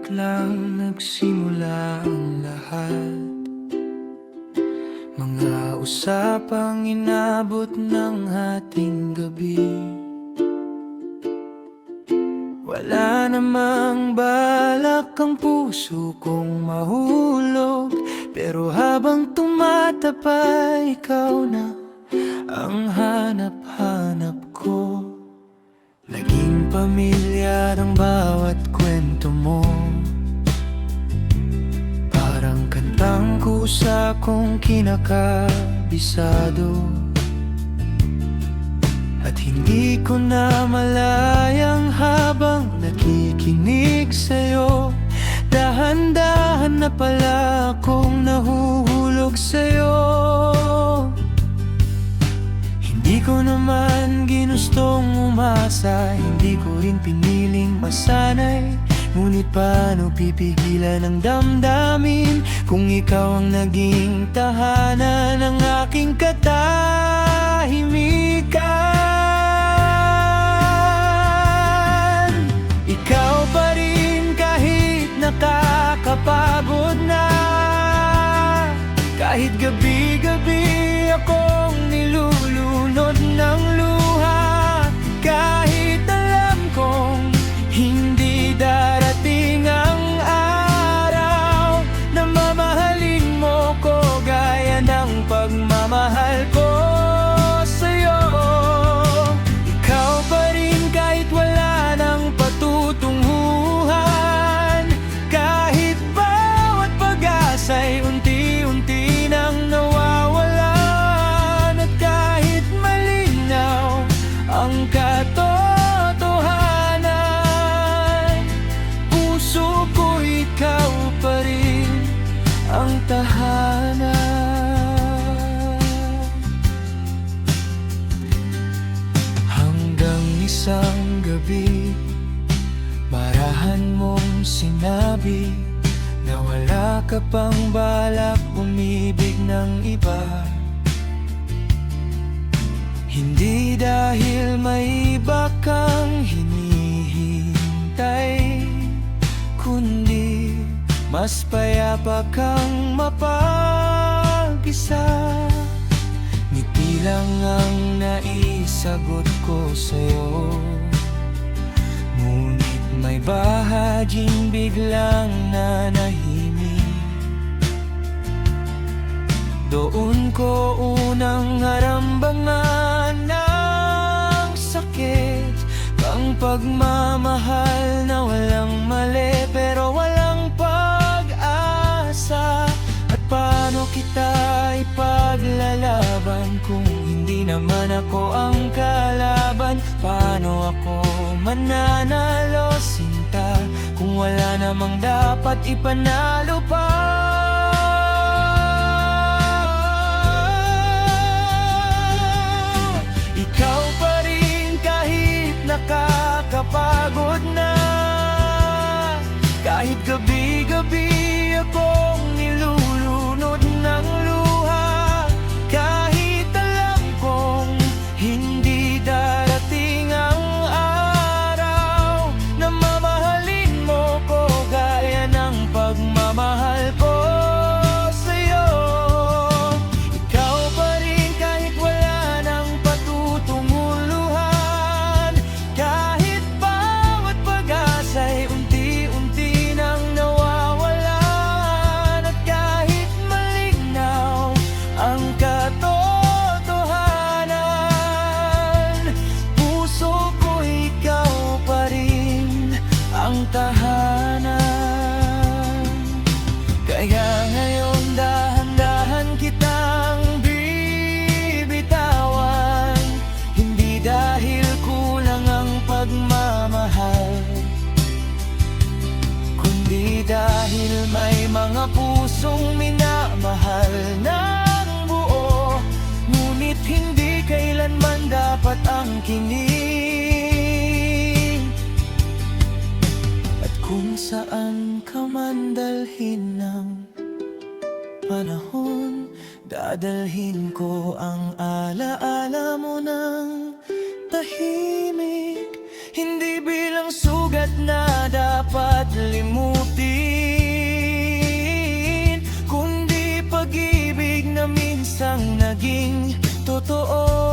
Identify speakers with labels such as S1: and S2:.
S1: lang nagsimula ang lahat? Mga usapang inabot ng ating gabi. Wala namang balak ang puso kong mahulog, pero habang tumatapa, ikaw na ang hanap-hanap ko. Naging pamilyar ang bawat kwento mo, parang kantang kusa kong kinakabisado. At hindi ko na malayang habang nakikinig sa'yo, dahan-dahan na pala akong nahuhulog sa'yo. Hindi ko naman ginustong umasa, hindi ko rin piniling masanay. Ngunit paano pipigilan ang damdamin kung ikaw ang naging tahanan ng aking katahimikan? Ikaw pa rin kahit nakakapagod na, kahit gabi-gabi akong nilulunod ng luha, kahit alam kong hindi darating ang araw na mamahalin mo ko gaya ng pagmamahal ko sa'yo. Ikaw pa rin kahit wala ng patutunguhan, kahit bawat pag-asa'y unti-unti nang nawawalan, at kahit malinaw ang katotohanan, puso ko ikaw pa rin ang tahanan. Hanggang isang gabi, marahan mong sinabi na wala ka pang balak umibig ng iba. Hindi dahil may iba kang hinihintay, kundi mas payapa kang mapag-isa. Ngiti lang ang naisagot ko sa'yo, ngunit may bahagying biglang nanahimik. Doon ko unang naramdaman ng sakit, ang pagmamahal na walang mali pero walang pag-asa. At paano kita ipaglalaban kung hindi naman ako ang kalaban? Paano ako mananalo, sinta, kung wala namang dapat ipanalo pa? Ikaw pa rin kahit nakakapagod na, kahit gabi-gabi akong nilulunod ng luha, kahit alam kong hindi darating ang araw na mamahalin mo ko gaya ng pagmamahal ko sa'yo. Ikaw pa rin kahit wala ng patutunguluhan, kahit bawat pag-asa'y unti-unti nang nawawalan, at kahit malinaw ang katotohanan, puso ko ikaw pa rin ang tahanan. Kaya ngayon dahan-dahan kitang bibitawan, hindi dahil kulang ang pagmamahal, kundi dahil may mga pusong minamahal ng buo, ngunit hindi kailanman dapat ang kinig. At kung saan ka man dalhin ng panahon, dadalhin ko ang alaala mo ng tahimik, hindi bilang sugat na dapat limutin. totoo.